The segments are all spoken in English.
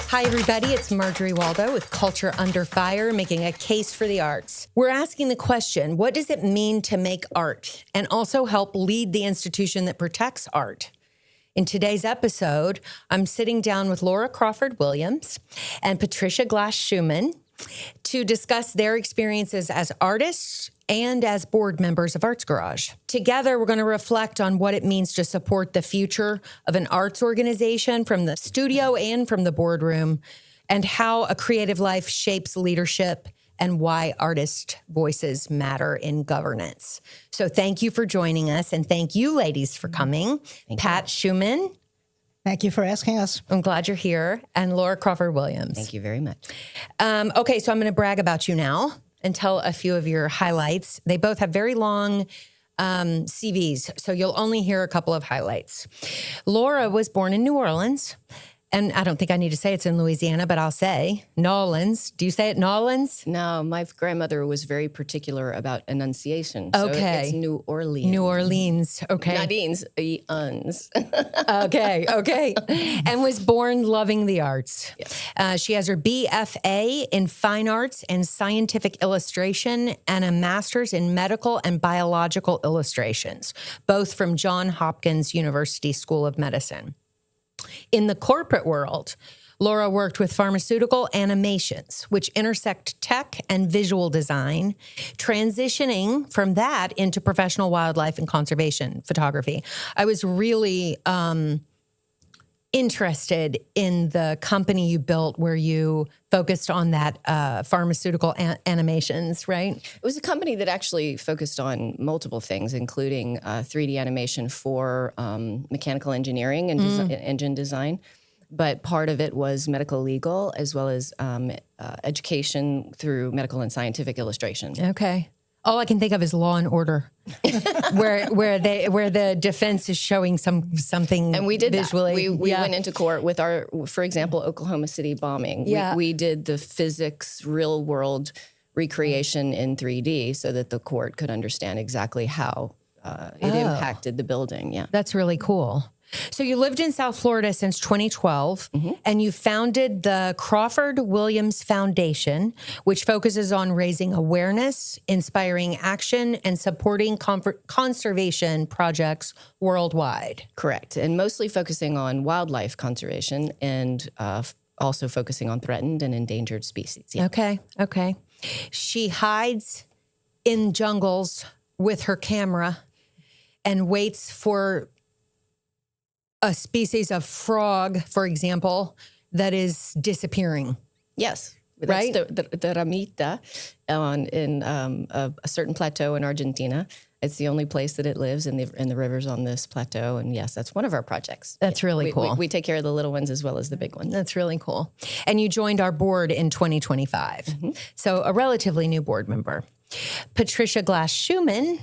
Hi, everybody. It's Marjorie Waldo with Culture Under Fire, making a case for the arts. We're asking the question, what does it mean to make art and also help lead the institution that protects art? In today's episode, I'm sitting down with Laura Crawford Williams and Patricia Schuman to discuss their experiences as artists and as board members of Arts Garage. Together, we're going to reflect on what it means to support the future of an arts organization from the studio and from the boardroom, and how a creative life shapes leadership and why artist voices matter in governance. So thank you for joining us, and thank you, ladies, for coming. Pat Schuman. Thank you for asking us. I'm glad you're here. And Laura Crawford Williams. Thank you very much. Okay, so I'm going to brag about you now and tell a few of your highlights. They both have very long CVs, so you'll only hear a couple of highlights. Laura was born in New Orleans, and I don't think I need to say it's in Louisiana, but I'll say Nolans. Do you say it Nolans? No, my grandmother was very particular about enunciation. So it's New Orleans. New Orleans, okay. Not uns. Okay. And was born loving the arts. Yes. She has her BFA in Fine Arts and Scientific Illustration and a master's in Medical and Biological Illustrations, both from Johns Hopkins University School of Medicine. In the corporate world, Laura worked with pharmaceutical animations, which intersect tech and visual design, transitioning from that into professional wildlife and conservation photography. I was really interested in the company you built where you focused on that pharmaceutical animations, right? It was a company that actually focused on multiple things, including 3D animation for mechanical engineering and engine design. But part of it was medical legal as well as education through medical and scientific illustration. Okay. All I can think of is Law and Order, where the defense is showing something and we did visually. That. We went into court with our, for example, Oklahoma City bombing. Yeah. We did the physics, real world recreation in 3D so that the court could understand exactly how it impacted the building. Yeah, that's really cool. So you lived in South Florida since 2012, and you founded the Crawford Williams Foundation, which focuses on raising awareness, inspiring action, and supporting conservation projects worldwide. Correct. And mostly focusing on wildlife conservation and also focusing on threatened and endangered species. Yeah. Okay. She hides in jungles with her camera and waits for a species of frog, for example, that is disappearing. Yes. Right? That's the ramita in a certain plateau in Argentina. It's the only place that it lives in the rivers on this plateau. And yes, that's one of our projects. That's really cool. We take care of the little ones as well as the big ones. That's really cool. And you joined our board in 2025. So a relatively new board member. Patricia Schuman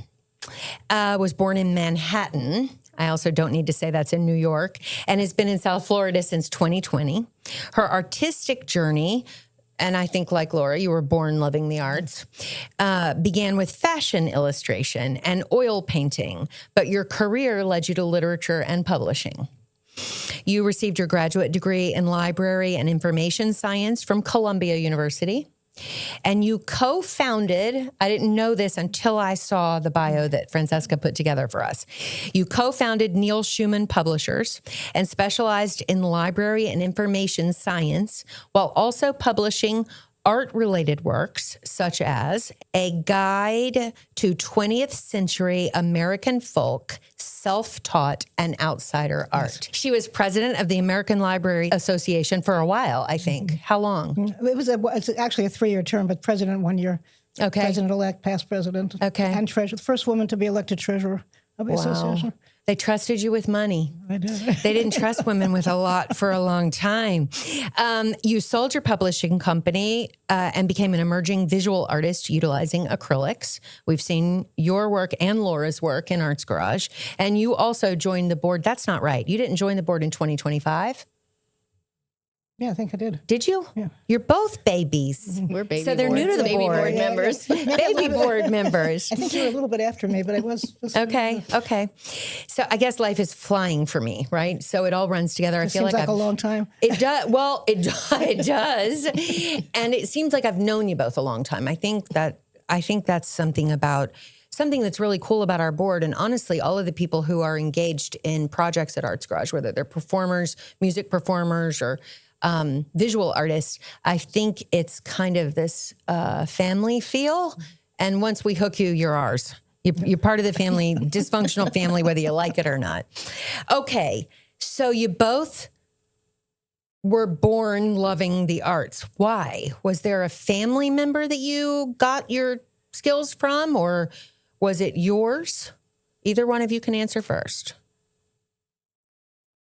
was born in Manhattan. I also don't need to say that's in New York, and has been in South Florida since 2020. Her artistic journey, and I think like Laura, you were born loving the arts, began with fashion illustration and oil painting, but your career led you to literature and publishing. You received your graduate degree in library and information science from Columbia University. And you co-founded, I didn't know this until I saw the bio that Francesca put together for us. You co-founded Neil Schuman Publishers and specialized in library and information science while also publishing art-related works such as A Guide to 20th Century American Folk, Self-Taught and Outsider Art. She was president of the American Library Association for a while, I think. How long? It's actually a 3-year term, but president 1 year. Okay. President-elect, past president. Okay. And treasurer. The first woman to be elected treasurer of the association. They trusted you with money. I did. They didn't trust women with a lot for a long time. You sold your publishing company and became an emerging visual artist utilizing acrylics. We've seen your work and Laura's work in Arts Garage. And you also joined the board. That's not right. You didn't join the board in 2025? Yeah, I think I did. Did you? Yeah. You're both babies. We're baby So they're new to the baby board. board members. Baby board members. I think you were a little bit after me, but I was. Okay. So I guess life is flying for me, right? So it all runs together. I feel Seems like I've, a long time. It does. Well, it does, and it seems like I've known you both a long time. I think that's something that's really cool about our board, and honestly, all of the people who are engaged in projects at Arts Garage, whether they're performers, music performers, or visual artists, I think it's kind of this family feel. And once we hook you, you're ours. You're part of the family, dysfunctional family, whether you like it or not. Okay, so you both were born loving the arts. Why? Was there a family member that you got your skills from, or was it yours? Either one of you can answer first.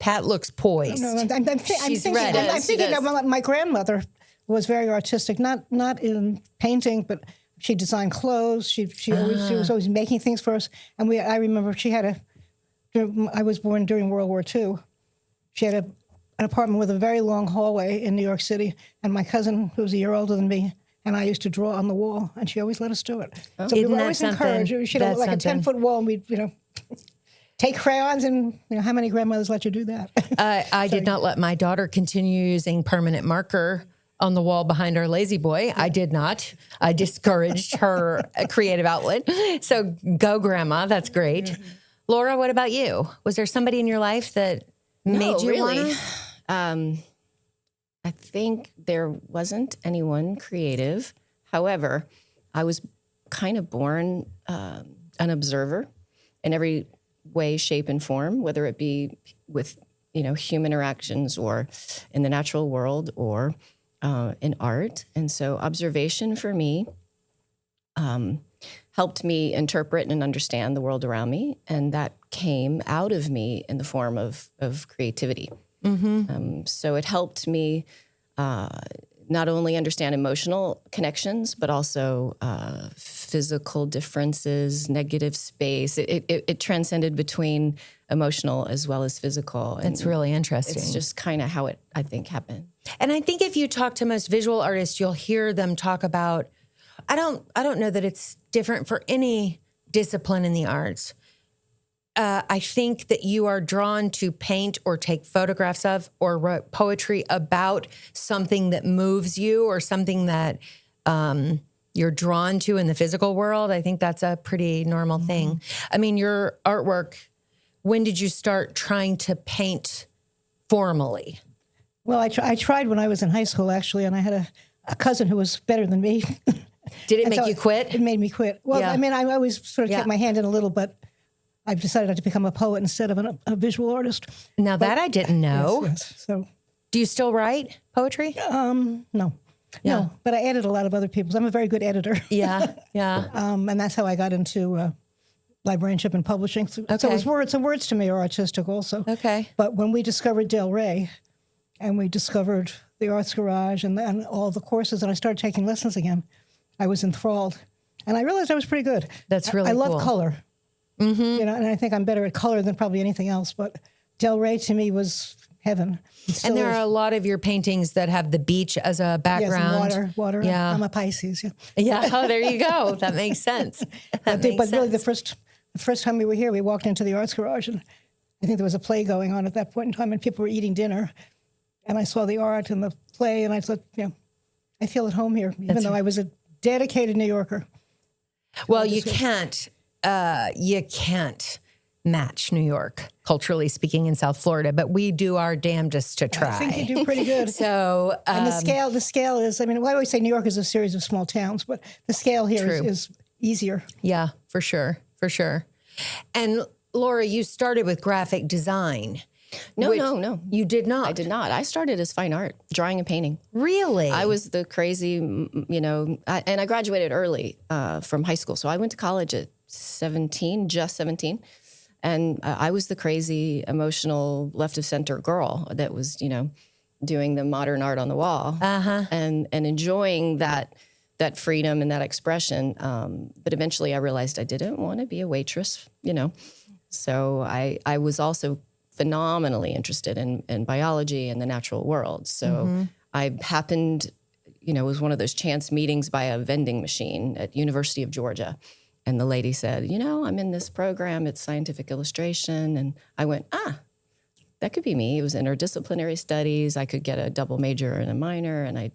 Pat looks poised. No, I'm thinking. ready. I'm thinking of my grandmother was very artistic, not in painting, but she designed clothes. She was always making things for us. And I remember I was born during World War II. She had an apartment with a very long hallway in New York City, and my cousin, who was a year older than me, and I used to draw on the wall, and she always let us do it. So we were always encouraged. She had like a 10-foot wall, and we'd, take crayons, and how many grandmothers let you do that? I did not let my daughter continue using permanent marker on the wall behind our lazy boy. Yeah. I did not. I discouraged her creative outlet. So go, Grandma. That's great. Mm-hmm. Laura, what about you? Was there somebody in your life that made you really. want to? I think there wasn't anyone creative. However, I was kind of born an observer in every way, shape, and form, whether it be with human interactions or in the natural world or in art. And so observation for me helped me interpret and understand the world around me, and that came out of me in the form of creativity. Mm-hmm. So it helped me not only understand emotional connections, but also physical differences, negative space. It transcended between emotional as well as physical. And that's really interesting. It's just kind of how it, I think, happened. And I think if you talk to most visual artists, you'll hear them talk about, I don't know that it's different for any discipline in the arts. I think that you are drawn to paint or take photographs of or write poetry about something that moves you or something that you're drawn to in the physical world. I think that's a pretty normal thing. I mean, your artwork, when did you start trying to paint formally? Well, I tried when I was in high school, actually, and I had a cousin who was better than me. Did it make you quit? It made me quit. Well, yeah. I mean, I always sort of kept my hand in a little, but I've decided to become a poet instead of a visual artist. Now that I didn't know. Yes. So, do you still write poetry? No. Yeah. No, but I edit a lot of other people's. I'm a very good editor. Yeah. And that's how I got into librarianship and publishing. Okay. So it was words, and words to me are artistic also. Okay. But when we discovered Del Rey, and we discovered the Arts Garage and all the courses, and I started taking lessons again, I was enthralled. And I realized I was pretty good. That's really cool. I love color. Mm-hmm. And I think I'm better at color than probably anything else. But Del Rey to me was heaven. And there are a lot of your paintings that have the beach as a background. Yes, water. Yeah. I'm a Pisces. Yeah. Oh, there you go. That makes sense. But really, the first time we were here, we walked into the Arts Garage, and I think there was a play going on at that point in time, and people were eating dinner. And I saw the art and the play, and I thought, I feel at home here, even though I was a dedicated New Yorker. Well, you can't match New York, culturally speaking, in South Florida, but we do our damnedest to try. I think you do pretty good. So, and the scale is, I always say New York is a series of small towns, but the scale here is easier. Yeah, for sure. And Laura, you started with graphic design. No. You did not? I did not. I started as fine art, drawing and painting. Really? I was the crazy, and I graduated early from high school. So I went to college at 17, just 17. And I was the crazy, emotional, left of center girl that was, doing the modern art on the wall and enjoying that freedom and that expression. But eventually I realized I didn't want to be a waitress, So I was also phenomenally interested in biology and the natural world. So I happened, it was one of those chance meetings by a vending machine at University of Georgia. And the lady said, I'm in this program. It's scientific illustration. And I went, that could be me. It was interdisciplinary studies. I could get a double major and a minor. And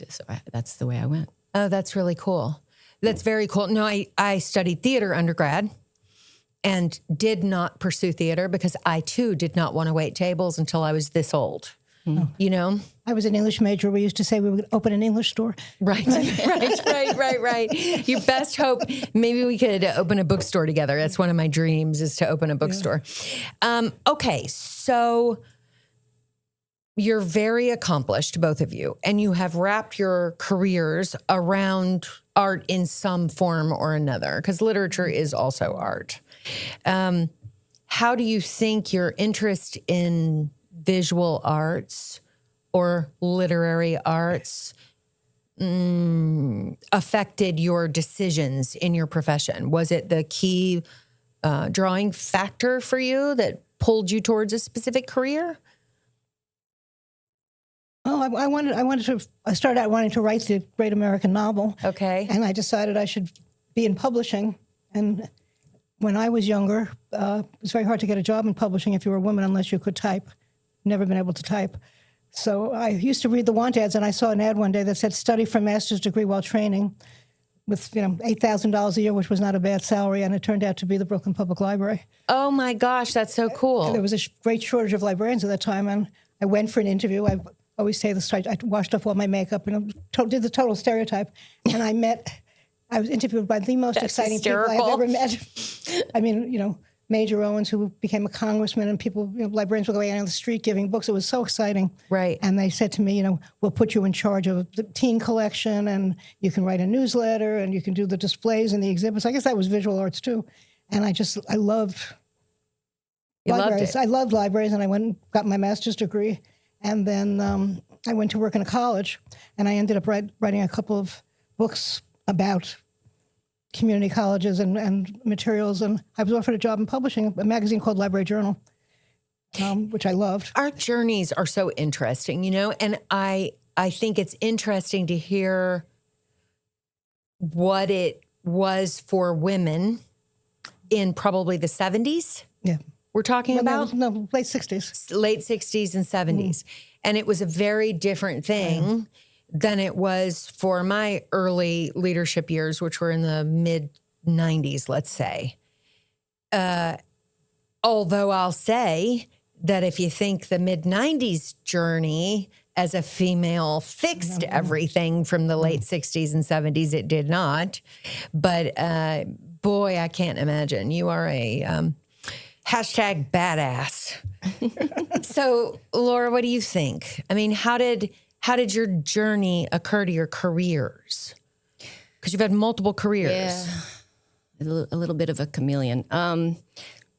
that's the way I went. Oh, that's really cool. That's very cool. No, I studied theater undergrad and did not pursue theater because I, too, did not want to wait tables until I was this old. I was an English major. We used to say we would open an English store. Right. Your best hope, maybe we could open a bookstore together. That's one of my dreams, is to open a bookstore. Okay, so you're very accomplished, both of you, and you have wrapped your careers around art in some form or another, because literature is also art. How do you think your interest in visual arts or literary arts affected your decisions in your profession? Was it the key drawing factor for you that pulled you towards a specific career? Oh, I started out wanting to write the great American novel. Okay. And I decided I should be in publishing. And when I was younger, it was very hard to get a job in publishing if you were a woman unless you could type. Never been able to type. So I used to read the want ads, and I saw an ad one day that said study for master's degree while training with $8,000 a year, which was not a bad salary, and it turned out to be the Brooklyn Public Library. Oh my gosh, that's so cool. And there was a great shortage of librarians at that time, and I went for an interview. I always say this, I washed off all my makeup and did the total stereotype, and I was interviewed by the most exciting people I've ever met. I mean, Major Owens, who became a congressman, and people, librarians were going out on the street giving books. It was so exciting. Right. And they said to me, we'll put you in charge of the teen collection, and you can write a newsletter, and you can do the displays and the exhibits. I guess that was visual arts too. And I loved libraries. I loved libraries, and I went and got my master's degree. And then I went to work in a college, and I ended up writing a couple of books about community colleges and materials, and I was offered a job in publishing a magazine called Library Journal, which I loved. Our journeys are so interesting, and I think it's interesting to hear what it was for women in probably the 70s. Yeah. We're talking about? No, late 60s. Late 60s and 70s. And it was a very different thing than it was for my early leadership years, which were in the mid-90s, let's say. Although I'll say that if you think the mid-90s journey as a female fixed everything from the late 60s and 70s, it did not. But boy, I can't imagine. You are a hashtag badass. So, Laura, what do you think? I mean, how did your journey occur to your careers? Because you've had multiple careers. Yeah, a little bit of a chameleon.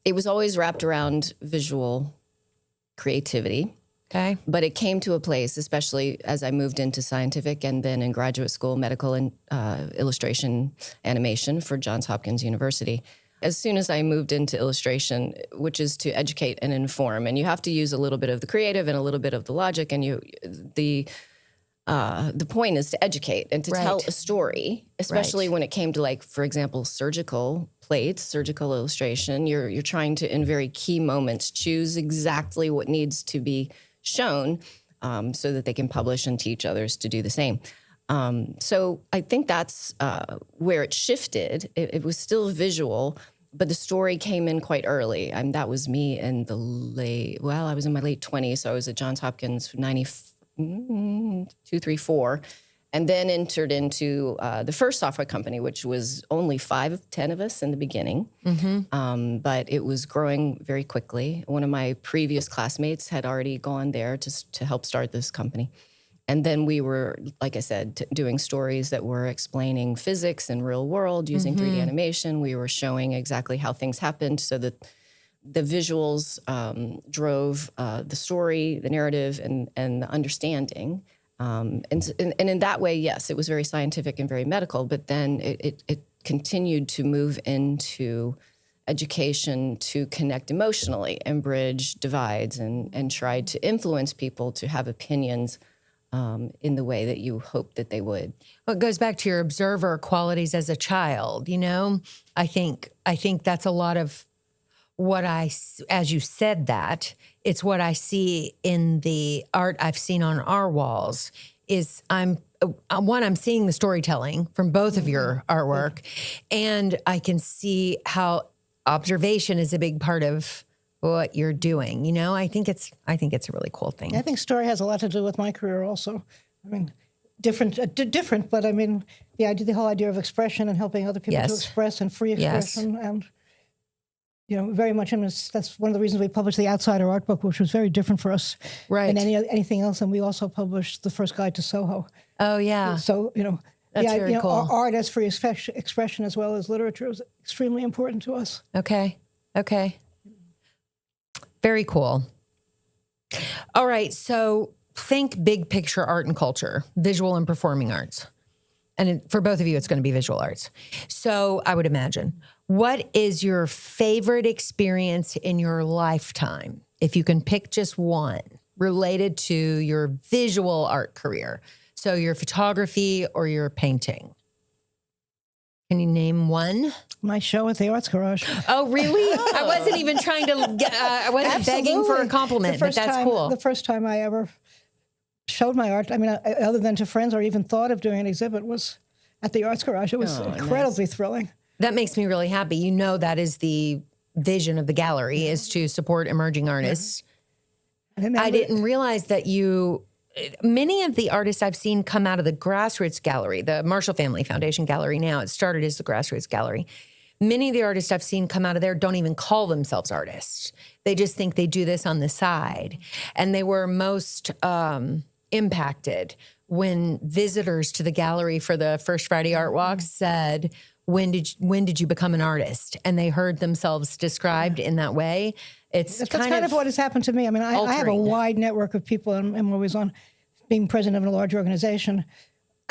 It was always wrapped around visual creativity. Okay. But it came to a place, especially as I moved into scientific and then in graduate school, medical and illustration animation for Johns Hopkins University. As soon as I moved into illustration, which is to educate and inform, and you have to use a little bit of the creative and a little bit of the logic, and the point is to educate and to tell a story, especially when it came to, like, for example, surgical plates, surgical illustration. You're trying to, in very key moments, choose exactly what needs to be shown so that they can publish and teach others to do the same. So I think that's where it shifted. It was still visual, but the story came in quite early. That was me in I was in my late 20s, so I was at Johns Hopkins 92, 3, 4, and then entered into the first software company, which was only 5-10 of us in the beginning. But it was growing very quickly. One of my previous classmates had already gone there to help start this company. And then we were, like I said, doing stories that were explaining physics in real world using 3D animation. We were showing exactly how things happened so that the visuals drove the story, the narrative, and the understanding. And in that way, yes, it was very scientific and very medical, but then it continued to move into education to connect emotionally and bridge divides and try to influence people to have opinions in the way that you hope that they would. Well, it goes back to your observer qualities as a child. You know, I think that's a lot of what as you said that, it's what I see in the art I've seen on our walls is I'm seeing the storytelling from both of your artwork, and I can see how observation is a big part of what you're doing. You know, I think it's a really cool thing. I think story has a lot to do with my career also. I mean, different, but I mean, the whole idea of expression and helping other people to express and free expression and, you know, very much, that's one of the reasons we published the Outsider art book, which was very different for us than anything else. And we also published The First Guide to Soho. Oh, yeah. So, you know, that's very cool. Art as free expression as well as literature is extremely important to us. Okay. Very cool. All right. So think big picture art and culture, visual and performing arts. And for both of you, it's going to be visual arts. So I would imagine, what is your favorite experience in your lifetime, if you can pick just one, related to your visual art career? So your photography or your painting? Can you name one? My show at the Arts Garage. Oh, really? I wasn't even trying to get, I wasn't begging for a compliment, but that's cool. The first time I ever showed my art, I mean, other than to friends or even thought of doing an exhibit, was at the Arts Garage. It was incredibly thrilling. That makes me really happy. You know, that is the vision of the gallery, is to support emerging artists. I didn't realize that many of the artists I've seen come out of the Grassroots Gallery, the Marshall Family Foundation Gallery now. It started as the Grassroots Gallery. Many of the artists I've seen come out of there don't even call themselves artists. They just think they do this on the side. And they were most impacted when visitors to the gallery for the First Friday Art Walk said, when did you become an artist? And they heard themselves described in that way. That's kind of what has happened to me. I mean, I have a wide network of people. I'm always on being president of a large organization.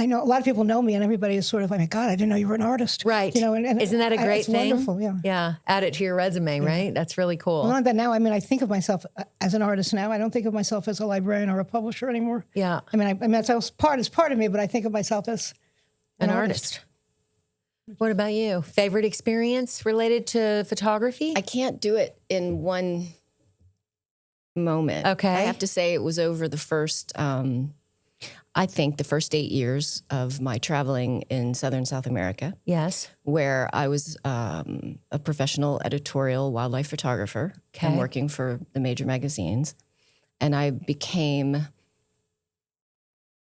I know a lot of people know me, and everybody is sort of like, God, I didn't know you were an artist. Right. You know, and isn't that a great thing? Wonderful, yeah. Yeah. Add it to your resume, right? That's really cool. Well, not that now. I mean, I think of myself as an artist now. I don't think of myself as a librarian or a publisher anymore. Yeah. I mean, that's part of me, but I think of myself as an artist. What about you? Favorite experience related to photography? I can't do it in one moment. Okay. I have to say it was over the first, I think the first 8 years of my traveling in Southern South America. Yes. Where I was a professional editorial wildlife photographer and working for the major magazines. And I became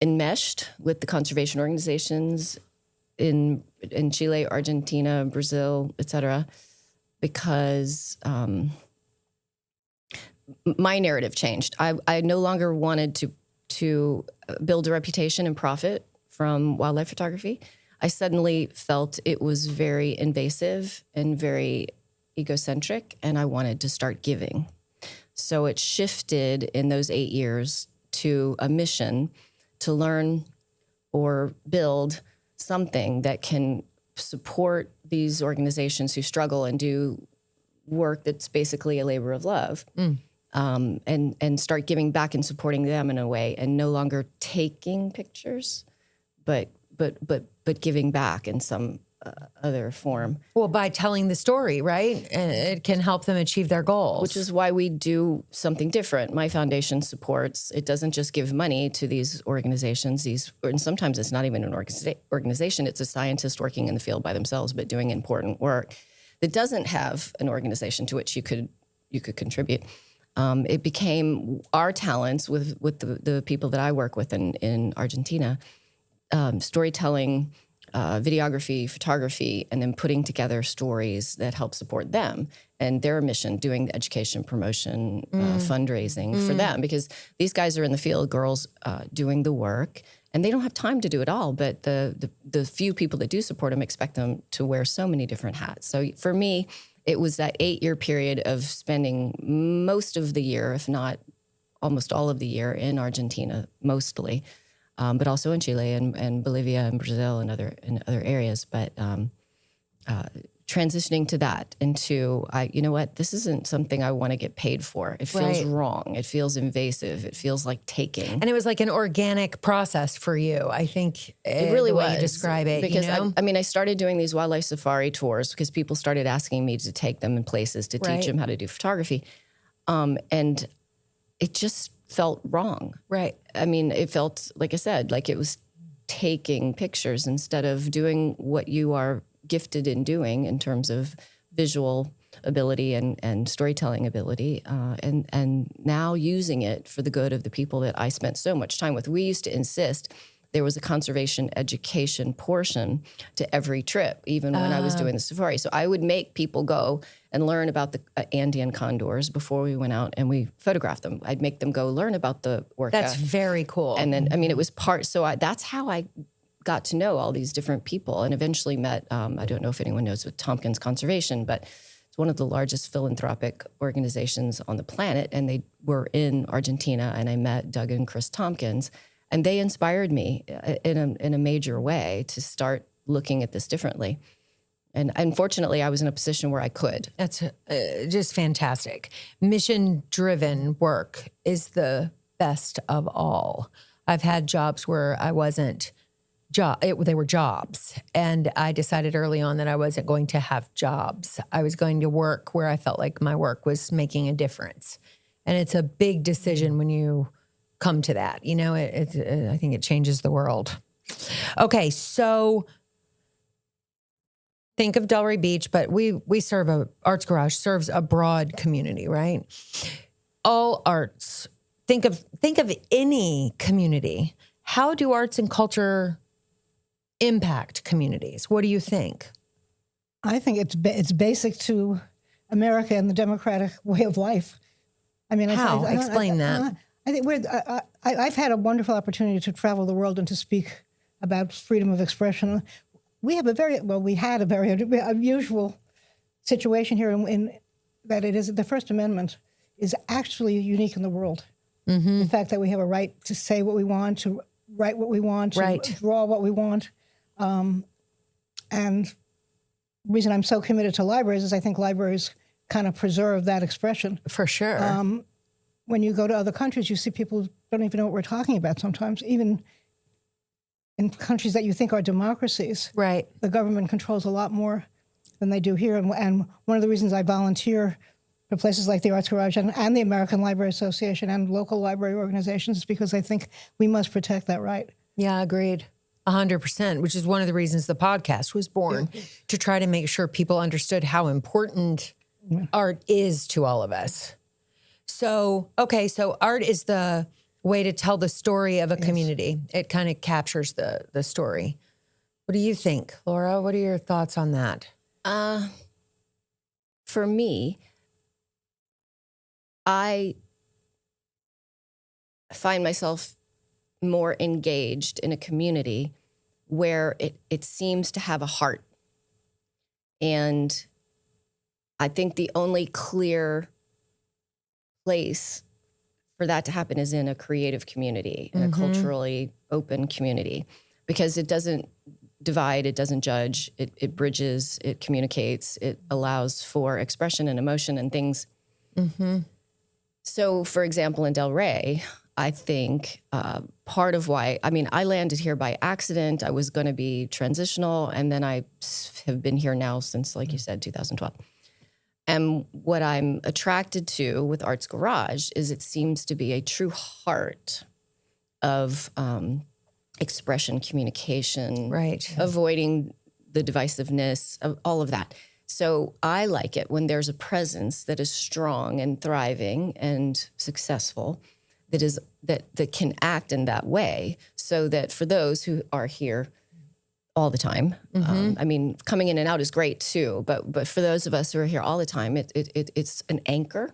enmeshed with the conservation organizations in Chile, Argentina, Brazil, et cetera, because my narrative changed. I no longer wanted to build a reputation and profit from wildlife photography. I suddenly felt it was very invasive and very egocentric, and I wanted to start giving. So it shifted in those 8 years to a mission to learn or build something that can support these organizations who struggle and do work that's basically a labor of love, and start giving back and supporting them in a way, and no longer taking pictures, but giving back in some other form. Well, by telling the story, right? And it can help them achieve their goals. Which is why we do something different. My foundation supports, it doesn't just give money to these organizations, and sometimes it's not even an organization, it's a scientist working in the field by themselves, but doing important work that doesn't have an organization to which you could contribute. It became our talents with the people that I work with in Argentina, storytelling, videography, photography, and then putting together stories that help support them and their mission, doing the education, promotion, fundraising for them. Because these guys are in the field, girls doing the work, and they don't have time to do it all. But the few people that do support them expect them to wear so many different hats. So for me, it was that 8-year period of spending most of the year, if not almost all of the year, in Argentina, mostly. But also in Chile and Bolivia and Brazil and other areas, but transitioning to that into, you know what, this isn't something I want to get paid for. It feels wrong. It feels invasive. It feels like taking. And it was like an organic process for you. I think it really the way was. You describe it. Because you know? I started doing these wildlife safari tours because people started asking me to take them in places to teach them how to do photography. And it just felt wrong. Right. I mean, it felt, like I said, like it was taking pictures instead of doing what you are gifted in doing in terms of visual ability and storytelling ability, and now using it for the good of the people that I spent so much time with. We used to insist there was a conservation education portion to every trip, even when I was doing the safari. So I would make people go and learn about the Andean condors before we went out and we photographed them. I'd make them go learn about the orca. That's very cool. And then, I mean, it was part, so that's how I got to know all these different people and eventually met, I don't know if anyone knows with Tompkins Conservation, but it's one of the largest philanthropic organizations on the planet. And they were in Argentina, and I met Doug and Chris Tompkins, and they inspired me in a major way to start looking at this differently. And unfortunately, I was in a position where I could. That's just fantastic. Mission-driven work is the best of all. I've had jobs where I wasn't they were jobs. And I decided early on that I wasn't going to have jobs. I was going to work where I felt like my work was making a difference. And it's a big decision when you come to that. You know, I think it changes the world. Okay, so think of Delray Beach, but we serve Arts Garage serves a broad community, right? All arts. Think of any community. How do arts and culture impact communities? What do you think? I think it's basic to America and the democratic way of life. I mean, how? Explain that. I think I've had a wonderful opportunity to travel the world and to speak about freedom of expression. We had a very unusual situation here in that it is the First Amendment is actually unique in the world. Mm-hmm. The fact that we have a right to say what we want, to write what we want, to draw what we want. And the reason I'm so committed to libraries is I think libraries kind of preserve that expression. For sure. When you go to other countries, you see people don't even know what we're talking about sometimes. Even in countries that you think are democracies, right, the government controls a lot more than they do here. And one of the reasons I volunteer for places like the Arts Garage and the American Library Association and local library organizations is because I think we must protect that right. Yeah, agreed. 100%, which is one of the reasons the podcast was born, to try to make sure people understood how important art is to all of us. So, okay, so art is the way to tell the story of a community. It kind of captures the story. What do you think, Laura? What are your thoughts on that? For me, I find myself more engaged in a community where it seems to have a heart. And I think the only clear place for that to happen is in a creative community, in a culturally open community, because it doesn't divide, it doesn't judge, it bridges, it communicates, it allows for expression and emotion and things. Mm-hmm. So, for example, in Delray, I think part of why, I mean, I landed here by accident. I was going to be transitional, and then I have been here now since, like you said, 2012. And what I'm attracted to with Arts Garage is it seems to be a true heart of expression, communication, avoiding the divisiveness, of all of that. So I like it when there's a presence that is strong and thriving and successful, that can act in that way, so that for those who are here all the time, I mean, coming in and out is great too, but for those of us who are here all the time, it's an anchor.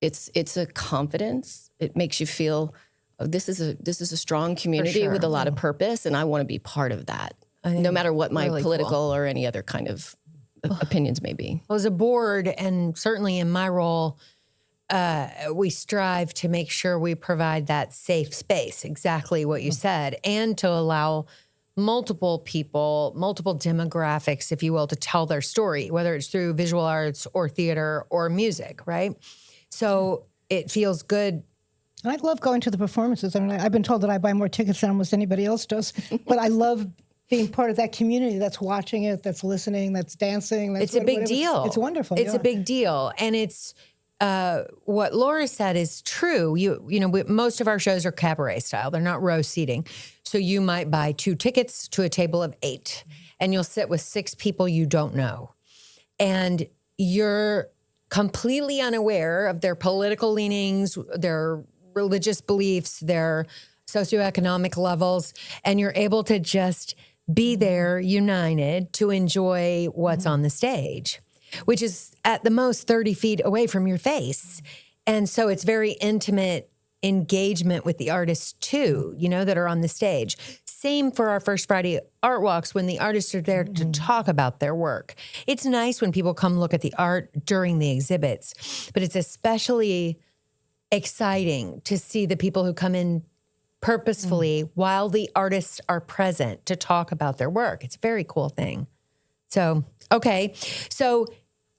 It's a confidence. It makes you feel, oh, this is a strong community with a lot of purpose, and I want to be part of that, no matter what my political or any other kind of opinions may be. Well, as a board, and certainly in my role, we strive to make sure we provide that safe space, exactly what you said, and to allow multiple people, multiple demographics, if you will, to tell their story, whether it's through visual arts or theater or music, right? So it feels good. And I love going to the performances. I mean, I've been told that I buy more tickets than almost anybody else does, but I love being part of that community that's watching it, that's listening, that's dancing. That's It's a big deal. It's wonderful. It's a big deal. And it's what Laura said is true. Most of our shows are cabaret style. They're not row seating. So you might buy 2 tickets to a table of 8, and you'll sit with 6 people you don't know. And you're completely unaware of their political leanings, their religious beliefs, their socioeconomic levels, and you're able to just be there united to enjoy what's on the stage, which is at the most 30 feet away from your face. And so it's very intimate engagement with the artists too, that are on the stage. Same for our First Friday art walks when the artists are there to talk about their work. It's nice when people come look at the art during the exhibits, but it's especially exciting to see the people who come in purposefully while the artists are present to talk about their work. It's a very cool thing. So, okay. So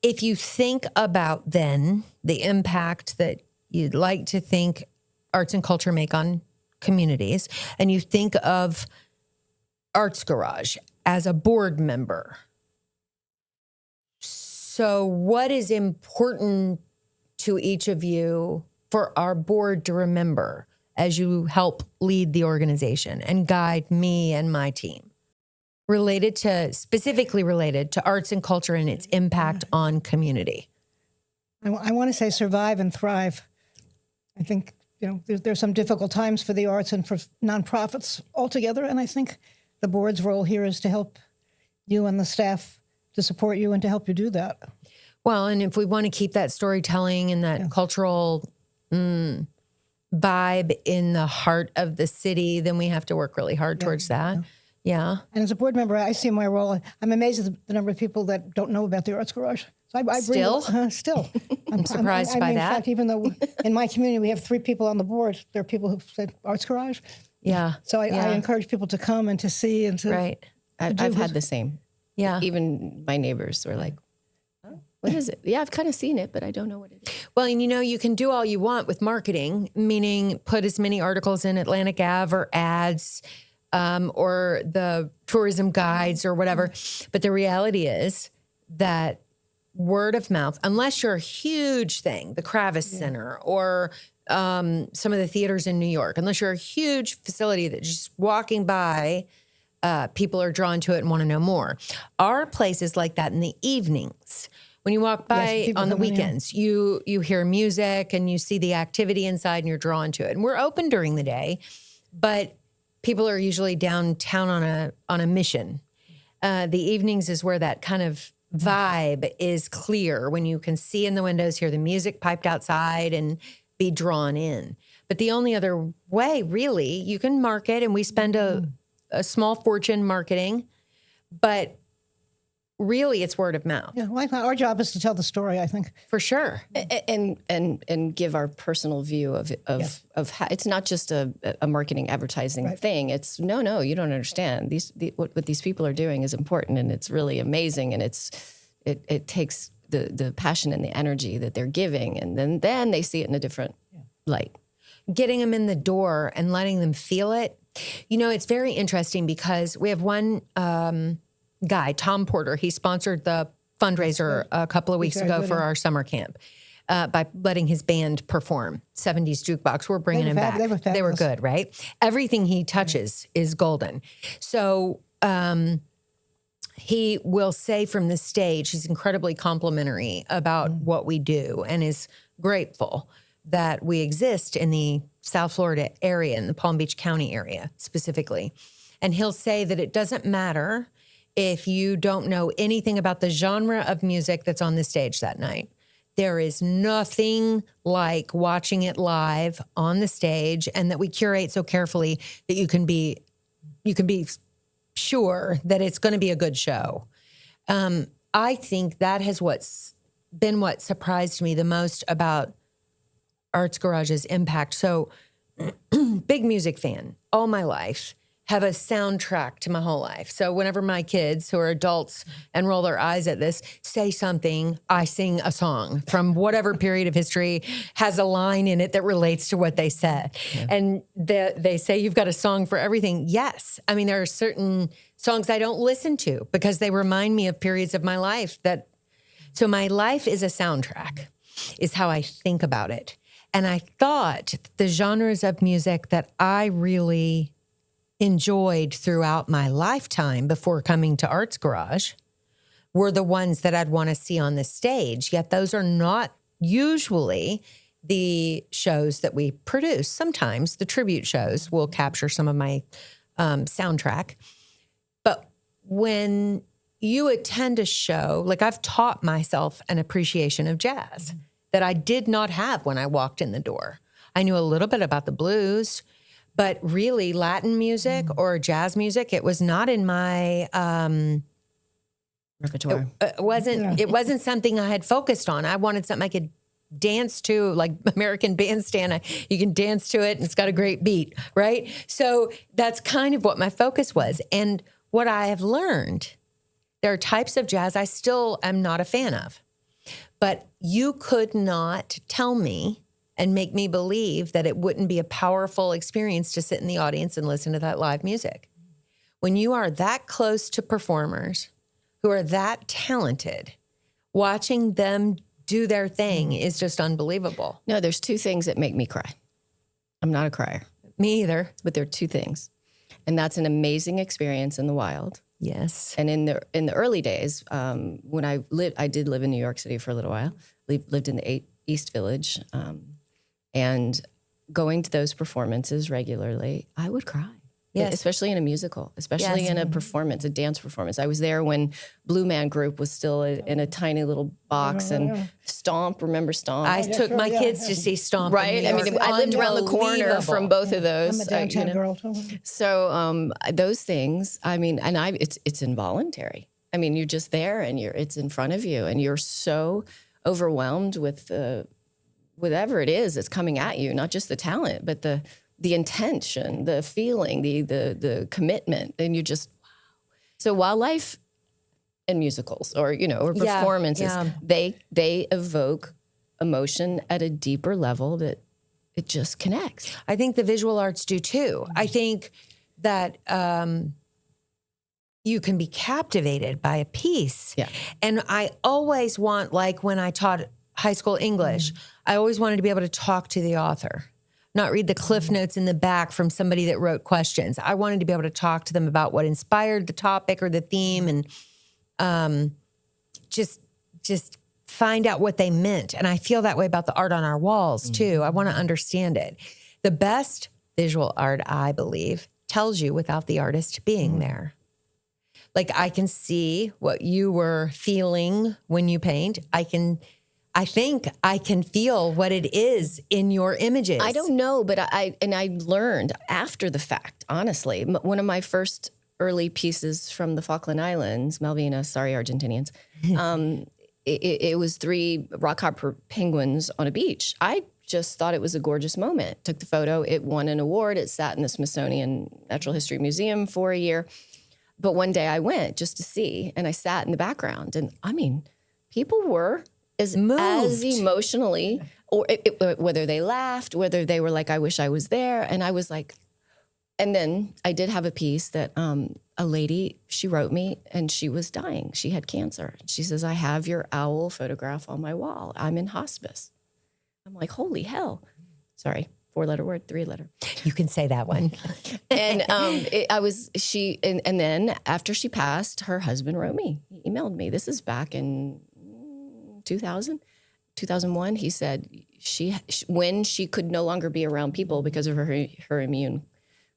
if you think about then the impact that you'd like to think arts and culture make on communities, and you think of Arts Garage as a board member, so what is important to each of you for our board to remember as you help lead the organization and guide me and my team, specifically related to arts and culture and its impact on community? I want to say survive and thrive. I think, there's some difficult times for the arts and for nonprofits altogether, and I think the board's role here is to help you and the staff, to support you and to help you do that. Well, and if we want to keep that storytelling and that cultural vibe in the heart of the city, then we have to work really hard towards that. Yeah. And as a board member, I see my role. I'm amazed at the number of people that don't know about the Arts Garage. So I bring still. I'm surprised by in that. In fact, even though in my community we have 3 people on the board, there are people who said Arts Garage. Yeah. So I encourage people to come and to see and to. Right. I've had the same. Yeah. Even my neighbors were like, oh, what is it? Yeah, I've kind of seen it, but I don't know what it is. Well, and you can do all you want with marketing, meaning put as many articles in Atlantic Ave or ads or the tourism guides or whatever. But the reality is that word of mouth, unless you're a huge thing, the Kravis Center or some of the theaters in New York, unless you're a huge facility that just walking by, people are drawn to it and want to know more. Our places like that in the evenings. When you walk by on the weekends, you hear music and you see the activity inside and you're drawn to it. And we're open during the day, but people are usually downtown on a mission. The evenings is where that kind of vibe is clear, when you can see in the windows, hear the music piped outside and be drawn in. But the only other way, really, you can market, and we spend a small fortune marketing, but really it's word of mouth. Yeah, well, our job is to tell the story, I think. For sure. And give our personal view of how it's not just a marketing advertising thing. It's no, you don't understand. What these people are doing is important, and it's really amazing, and it takes the passion and the energy that they're giving, and then they see it in a different light. Getting them in the door and letting them feel it. It's very interesting because we have one guy, Tom Porter. He sponsored the fundraiser a couple of weeks ago for our summer camp by letting his band perform 70s Jukebox. We're bringing him back. They were good, right? Everything he touches is golden. So he will say from the stage, he's incredibly complimentary about what we do and is grateful that we exist in the South Florida area, in the Palm Beach County area specifically. And he'll say that it doesn't matter if you don't know anything about the genre of music that's on the stage that night. There is nothing like watching it live on the stage, and that we curate so carefully that you can be sure that it's going to be a good show. I think that has what surprised me the most about Arts Garage's impact. So big music fan all my life. have a soundtrack to my whole life. So whenever my kids who are adults and roll their eyes at this, say something, I sing a song from whatever period of history has a line in it that relates to what they said. Yeah. And they say you've got a song for everything. Yes. I mean, there are certain songs I don't listen to because they remind me of periods of my life so my life is a soundtrack, is how I think about it. And I thought the genres of music that I really enjoyed throughout my lifetime before coming to Arts Garage were the ones that I'd want to see on the stage. Yet those are not usually the shows that we produce. Sometimes the tribute shows will capture some of my soundtrack. But when you attend a show, like I've taught myself an appreciation of jazz that I did not have when I walked in the door. I knew a little bit about the blues, but really Latin music or jazz music, it was not in my repertoire. It wasn't something I had focused on. I wanted something I could dance to, like American Bandstand. You can dance to it and it's got a great beat, right? So that's kind of what my focus was. And what I have learned, there are types of jazz I still am not a fan of. But you could not tell me and make me believe that it wouldn't be a powerful experience to sit in the audience and listen to that live music. When you are that close to performers who are that talented, watching them do their thing is just unbelievable. No, there's two things that make me cry. I'm not a crier. Me either. But there are two things. And that's an amazing experience in the wild. Yes. And in the early days, when I did live in New York City for a little while, lived in the East Village, and going to those performances regularly, I would cry. Yes. Especially in a musical, especially in a performance, a dance performance. I was there when Blue Man Group was still in a tiny little box, and Stomp, remember Stomp? I took my kids to see Stomp. Right? I mean, I lived around the corner from both of those. I'm a downtown girl too. So those things, I mean, and it's involuntary. I mean, you're just there and it's in front of you and you're so overwhelmed with whatever it is that's coming at you, not just the talent, but the intention, the feeling, the commitment, and you just, wow. So while life and musicals or performances, they evoke emotion at a deeper level that it just connects. I think the visual arts do too. I think that you can be captivated by a piece. Yeah. And I always want, like when I taught high school English, I always wanted to be able to talk to the author, not read the cliff notes in the back from somebody that wrote questions. I wanted to be able to talk to them about what inspired the topic or the theme and just find out what they meant. And I feel that way about the art on our walls too. I want to understand it. The best visual art, I believe, tells you without the artist being there. Like I can see what you were feeling when you paint. I think I can feel what it is in your images. I don't know, but I learned after the fact, honestly. One of my first early pieces from the Falkland Islands, Malvinas, sorry, Argentinians, it was 3 rock-hopper penguins on a beach. I just thought it was a gorgeous moment. Took the photo. It won an award. It sat in the Smithsonian Natural History Museum for a year. But one day I went just to see, and I sat in the background. And I mean, people were as emotionally, or whether they laughed, whether they were like, I wish I was there. And I was like, and then I did have a piece that a lady, she wrote me and she was dying. She had cancer. She says, I have your owl photograph on my wall. I'm in hospice. I'm like, holy hell. Sorry, 4-letter word, 3-letter. You can say that one. And and then after she passed, her husband wrote me. He emailed me. This is back in 2001. He said when she could no longer be around people because of her immune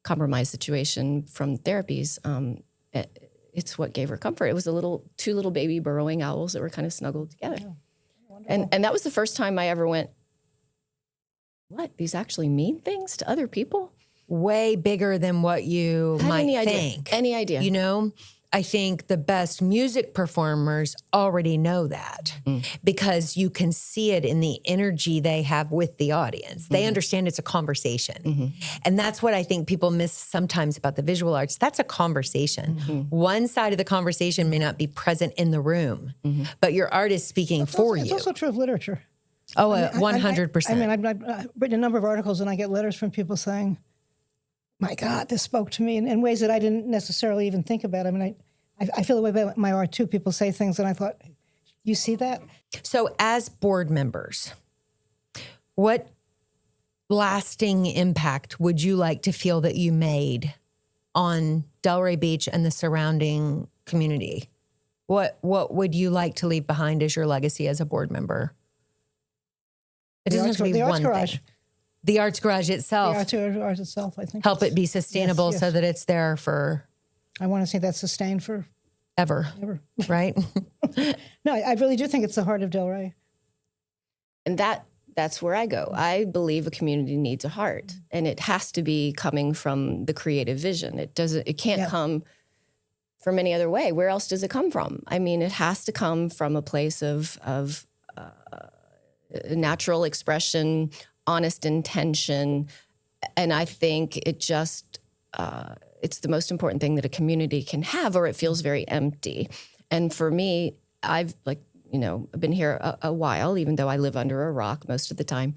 compromised situation from therapies, it's what gave her comfort. It was 2 little baby burrowing owls that were kind of snuggled together. Oh, and that was the first time I ever went, what? These actually mean things to other people? Way bigger than what you might think. Any idea? You know, I think the best music performers already know that because you can see it in the energy they have with the audience. They understand it's a conversation. And that's what I think people miss sometimes about the visual arts. That's a conversation. One side of the conversation may not be present in the room, but your art is speaking for you. It's also true of literature. Oh, 100%. I mean, I've written a number of articles, and I get letters from people saying, my God, this spoke to me in ways that I didn't necessarily even think about. I mean, I feel the way about my art, too. People say things, and I thought, you see that? So as board members, what lasting impact would you like to feel that you made on Delray Beach and the surrounding community? What would you like to leave behind as your legacy as a board member? It doesn't have to be one thing. The Arts Garage itself. The Arts itself, I think. Help it be sustainable so that it's there for... I want to see that sustained for... Ever. Right? No, I really do think it's the heart of Delray. And that's where I go. I believe a community needs a heart, and it has to be coming from the creative vision. It can't come from any other way. Where else does it come from? I mean, it has to come from a place of natural expression, honest intention. And I think it just, it's the most important thing that a community can have, or it feels very empty. And for me, I've been here a while, even though I live under a rock most of the time.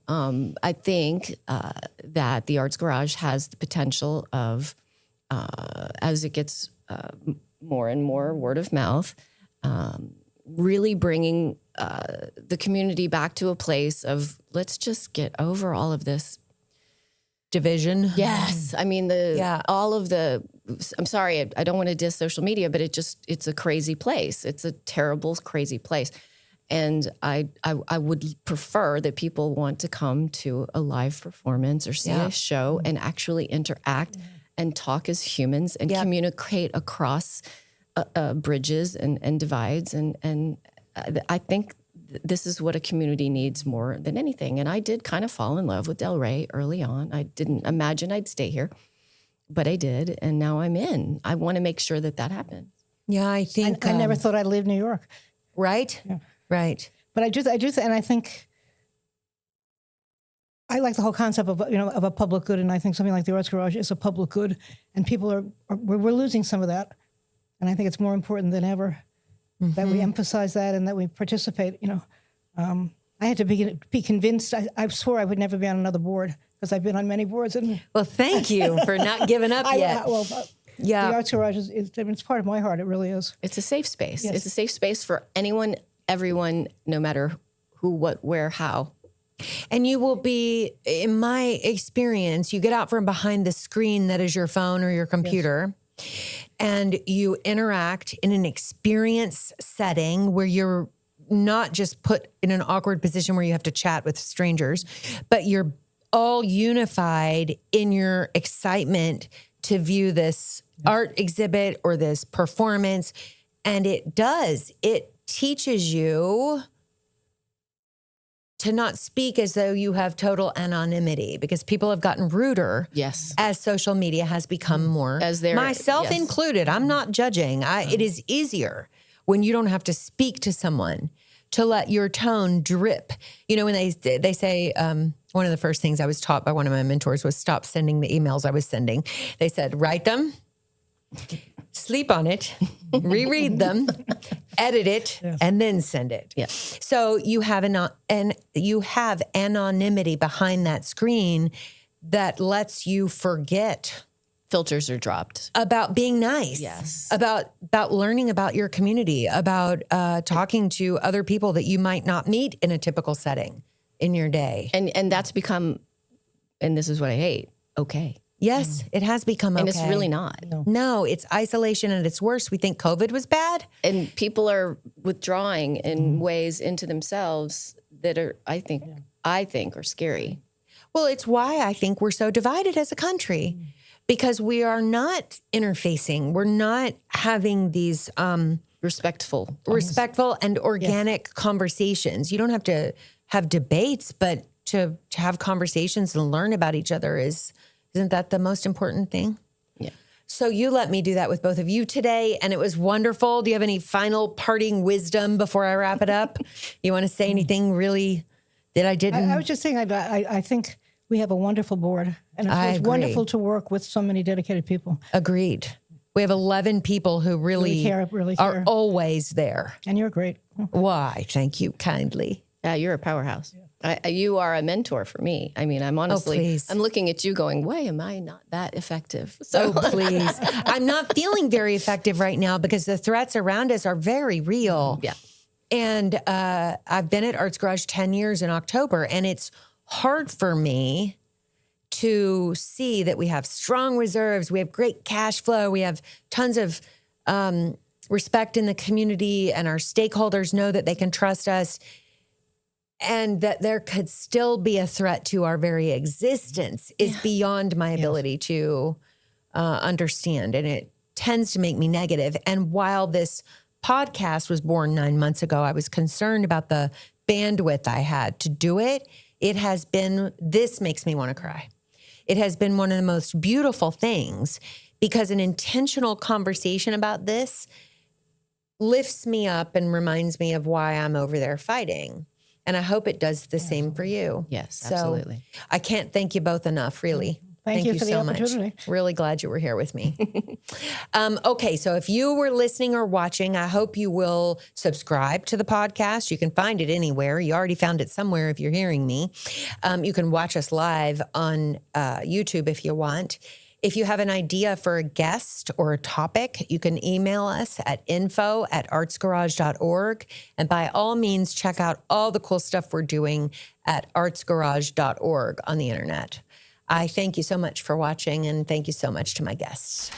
I think that the Arts Garage has the potential of, as it gets more and more word of mouth, really bringing the community back to a place of, let's just get over all of this division. Yes. I mean, all of the, I'm sorry, I don't want to diss social media, but it's a crazy place. It's a terrible, crazy place. And I would prefer that people want to come to a live performance or see a show and actually interact and talk as humans and communicate across bridges and divides. And I think this is what a community needs more than anything. And I did kind of fall in love with Delray early on. I didn't imagine I'd stay here, but I did. And now I'm in. I want to make sure that happens. Yeah, I think... I never thought I'd leave New York. Right? Yeah. Right. But I do, and I think I like the whole concept of a public good, and I think something like the Arts Garage is a public good, and people we're losing some of that, and I think it's more important than ever that we emphasize that and that we participate. I had to be convinced. I swore I would never be on another board because I've been on many boards. And well, thank you for not giving up yet. The Arts Garage it's part of my heart. It really is. It's a safe space. Yes. It's a safe space for anyone, everyone, no matter who, what, where, how. And you will be, in my experience, you get out from behind the screen that is your phone or your computer, and you interact in an experience setting where you're not just put in an awkward position where you have to chat with strangers, but you're all unified in your excitement to view this art exhibit or this performance. And it teaches you to not speak as though you have total anonymity, because people have gotten ruder as social media has become more, myself included. I'm not judging. It is easier when you don't have to speak to someone to let your tone drip. When they say, one of the first things I was taught by one of my mentors was stop sending the emails I was sending. They said, write them, sleep on it, reread them, edit it, and then send it. Yeah. So you have anonymity behind that screen that lets you forget. Filters are dropped. About being nice. Yes. About learning about your community, about talking to other people that you might not meet in a typical setting in your day. And that's become, and this is what I hate, okay. Yes, it has become okay. And it's really not. No, it's isolation at its worst. We think COVID was bad. And people are withdrawing in ways into themselves that are, I think, are scary. Well, it's why I think we're so divided as a country, because we are not interfacing. We're not having these respectful and organic conversations. You don't have to have debates, but to have conversations and learn about each other isn't that the most important thing? Yeah. So you let me do that with both of you today, and it was wonderful. Do you have any final parting wisdom before I wrap it up? You want to say anything really that I didn't? I was just saying, I think we have a wonderful board, and it's wonderful to work with so many dedicated people. Agreed. We have 11 people who really care. are always there. And you're great. Why? Thank you kindly. Yeah, you're a powerhouse. You are a mentor for me. I mean, I'm honestly, please. I'm looking at you going, why am I not that effective? So Please. I'm not feeling very effective right now because the threats around us are very real. Yeah. And I've been at Arts Garage 10 years in October, and it's hard for me to see that we have strong reserves, we have great cash flow, we have tons of respect in the community, and our stakeholders know that they can trust us, and that there could still be a threat to our very existence is beyond my ability to understand. And it tends to make me negative. And while this podcast was born 9 months ago, I was concerned about the bandwidth I had to do it. It has been, this makes me want to cry. It has been one of the most beautiful things because an intentional conversation about this lifts me up and reminds me of why I'm over there fighting. And I hope it does the same for you. Yes, So absolutely. I can't thank you both enough, really. Thank you for the so opportunity. much. Really glad you were here with me. Okay, so if you were listening or watching, I hope you will subscribe to the podcast. You can find it anywhere. You already found it somewhere if you're hearing me. You can watch us live on YouTube if you want. If you have an idea for a guest or a topic, you can email us at info@artsgarage.org. And by all means, check out all the cool stuff we're doing at artsgarage.org on the internet. I thank you so much for watching, and thank you so much to my guests.